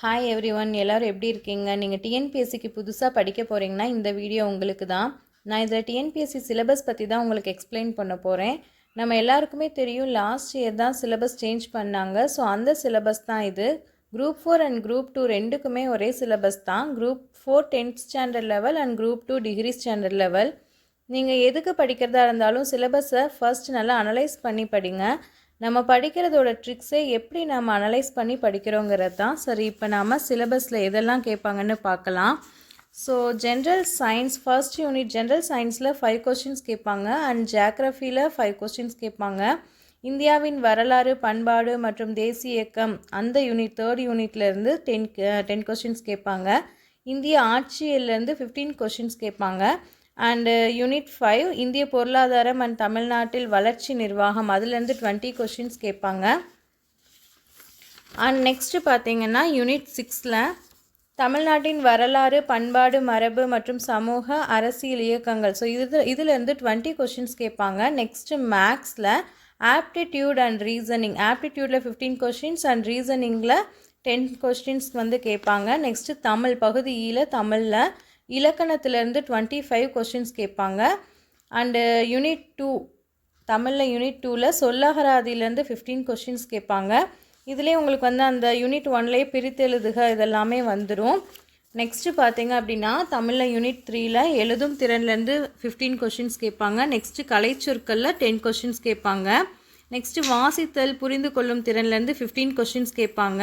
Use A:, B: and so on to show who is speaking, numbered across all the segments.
A: Hi everyone, எல்லோரும் எப்படி இருக்கீங்க? நீங்கள் டிஎன்பிஎஸ்சிக்கு புதுசாக படிக்க போகிறீங்கன்னா இந்த வீடியோ உங்களுக்கு தான். நான் இதில் டிஎன்பிஎஸ்சி சிலபஸ் பற்றி தான் உங்களுக்கு எக்ஸ்பிளைன் பண்ண போகிறேன். நம்ம எல்லாருக்குமே தெரியும், லாஸ்ட் இயர் தான் சிலபஸ் சேஞ்ச் பண்ணாங்க. ஸோ அந்த சிலபஸ் தான் இது. குரூப் 4 அண்ட் குரூப் 2 ரெண்டுக்குமே ஒரே சிலபஸ் தான். Group 4 10th standard level and group 2 degree standard level. நீங்கள் எதுக்கு படிக்கிறதா இருந்தாலும் சிலபஸை ஃபர்ஸ்ட் நல்லா அனலைஸ் பண்ணி படிங்க. நம்ம படிக்கிறதோட ட்ரிக்ஸே எப்படி நம்ம அனலைஸ் பண்ணி படிக்கிறோங்கிறது தான். சரி, இப்போ நாம் சிலபஸில் எதெல்லாம் கேட்பாங்கன்னு பார்க்கலாம். So general science first unit general சயின்ஸில் 5 கொஸ்டின்ஸ் கேட்பாங்க அண்ட் ஜியாகிரஃபியில் 5 கொஸ்டின்ஸ் கேட்பாங்க. இந்தியாவின் வரலாறு, பண்பாடு மற்றும் தேசிய இயக்கம் அந்த யூனிட் 3rd யூனிட்லேருந்து 10 கொஸ்டின்ஸ் கேட்பாங்க. இந்திய ஆட்சியிலேருந்து 15 கொஸ்டின்ஸ் கேட்பாங்க. அண்டு யூனிட் 5 இந்திய பொருளாதாரம் அண்ட் தமிழ்நாட்டில் வளர்ச்சி நிர்வாகம் அதுலேருந்து 20 கொஷின்ஸ் கேட்பாங்க. அண்ட் நெக்ஸ்ட்டு பார்த்திங்கன்னா யூனிட் 6ல் தமிழ்நாட்டின் வரலாறு, பண்பாடு, மரபு மற்றும் சமூக அரசியல் இயக்கங்கள். ஸோ இதிலேருந்து 20 கொஷின்ஸ் கேட்பாங்க. நெக்ஸ்ட்டு மேக்ஸில் ஆப்டிடியூட் அண்ட் ரீசனிங், ஆப்டிடியூடில் 15 கொஷின்ஸ் அண்ட் ரீசனிங்கில் 10 கொஸ்டின்ஸ் கேட்பாங்க. நெக்ஸ்ட்டு தமிழ் பகுதி ஈல தமிழில் இலக்கணத்திலேருந்து 25 கொஷின்ஸ் கேட்பாங்க. அண்டு யூனிட் 2 தமிழில் யூனிட் 2ல் சொல்லகராதியிலேருந்து 15 கொஷின்ஸ் கேட்பாங்க. இதிலே உங்களுக்கு அந்த யூனிட் 1லேயே பிரித்தெழுதுக இதெல்லாமே வந்துடும். நெக்ஸ்ட்டு பார்த்திங்க அப்படின்னா தமிழில் யூனிட் 3ல் எழுதும் திறன்லேருந்து 15 கொஷின்ஸ் கேட்பாங்க. நெக்ஸ்ட்டு கலைச்சொற்களில் 10 கொஷின்ஸ் கேட்பாங்க. நெக்ஸ்ட்டு வாசித்தல் புரிந்து கொள்ளும் திறன்லேருந்து 15 கொஷின்ஸ் கேட்பாங்க.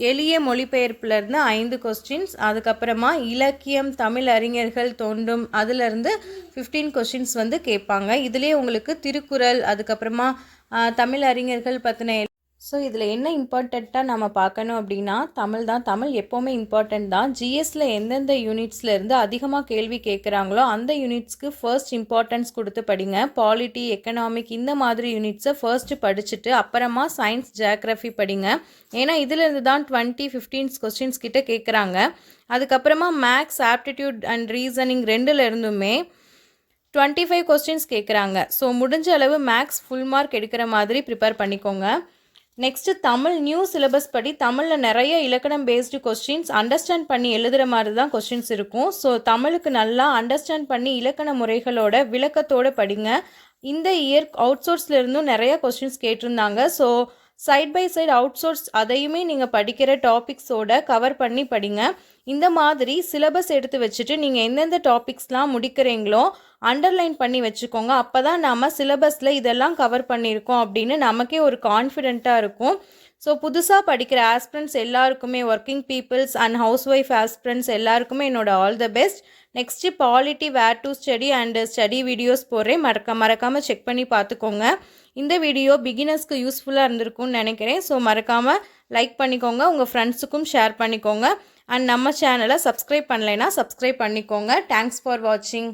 A: எளிய மொழிபெயர்ப்புலேருந்து 5 கொஸ்டின்ஸ். அதுக்கப்புறமா இலக்கியம், தமிழ் அறிஞர்கள் தோண்டும் அதிலேருந்து 15 கொஷின்ஸ் கேட்பாங்க. இதிலே உங்களுக்கு திருக்குறள், அதுக்கப்புறமா தமிழ் அறிஞர்கள் பற்றின. ஸோ இதில் என்ன இம்பார்ட்டண்ட்டாக நம்ம பார்க்கணும் அப்படின்னா தமிழ் தான். தமிழ் எப்போவுமே இம்பார்ட்டண்ட் தான். ஜிஎஸ்சில் எந்தெந்த யூனிட்ஸ்லேருந்து அதிகமாக கேள்வி கேட்குறாங்களோ அந்த யூனிட்ஸ்க்கு ஃபர்ஸ்ட் இம்பார்ட்டன்ஸ் கொடுத்து படிங்க. பாலிட்டி, எக்கனாமிக் இந்த மாதிரி யூனிட்ஸை ஃபர்ஸ்ட்டு படிச்சுட்டு அப்புறமா சயின்ஸ், ஜியாகிரஃபி படிங்க. ஏன்னா இதிலேருந்து தான் 20-15 கொஸ்டின்ஸ் கிட்ட கேட்குறாங்க. அதுக்கப்புறமா மேக்ஸ், ஆப்டிடியூட் அண்ட் ரீசனிங் ரெண்டுலேருந்துமே 25 கொஸ்டின்ஸ் கேட்குறாங்க. ஸோ முடிஞ்ச அளவு மேக்ஸ் ஃபுல் மார்க் எடுக்கிற மாதிரி ப்ரிப்பேர் பண்ணிக்கோங்க. நெக்ஸ்ட்டு தமிழ் நியூ சிலபஸ் படி தமிழில் நிறைய இலக்கணம் பேஸ்டு கொஸ்டின்ஸ் அண்டர்ஸ்டாண்ட் பண்ணி எழுதுகிற மாதிரி தான் கொஸ்டின்ஸ் இருக்கும். ஸோ தமிழுக்கு நல்லா அண்டர்ஸ்டாண்ட் பண்ணி இலக்கண முறைகளோட விளக்கத்தோடு படிங்க. இந்த இயர் அவுட் சோர்ஸ்லேருந்தும் நிறைய கொஸ்டின்ஸ் கேட்டிருந்தாங்க. So side by side out source அதையுமே நீங்கள் படிக்கிற டாபிக்ஸோட கவர் பண்ணி படிங்க. இந்த மாதிரி சிலபஸ் எடுத்து வச்சுட்டு நீங்கள் எந்தெந்த டாபிக்ஸ்லாம் முடிக்கிறீங்களோ அண்டர்லைன் பண்ணி வச்சுக்கோங்க. அப்போ தான் நம்ம சிலபஸில் இதெல்லாம் கவர் பண்ணியிருக்கோம் அப்படின்னு நமக்கே ஒரு கான்ஃபிடென்ட்டாக இருக்கும். ஸோ புதுசாக படிக்கிற ஆஸ்பிரண்ட்ஸ் எல்லாருக்குமே, working peoples and house wife aspirants எல்லாருக்குமே என்னோட all the best. Next polity, where to study and study videos போடுறேன். மறக்காமல் செக் பண்ணி பார்த்துக்கோங்க. இந்த வீடியோ பிகினர்ஸ்க்கு யூஸ்ஃபுல்லாக இருந்திருக்கும்னு நினைக்கிறேன். ஸோ மறக்காமல் லைக் பண்ணிக்கோங்க, உங்கள் ஃப்ரெண்ட்ஸுக்கும் ஷேர் பண்ணிக்கோங்க. அண்ட் நம்ம சேனலை சப்ஸ்கிரைப் பண்ணலைன்னா சப்ஸ்கிரைப் பண்ணிக்கோங்க. தேங்க்ஸ் ஃபார் வாட்சிங்.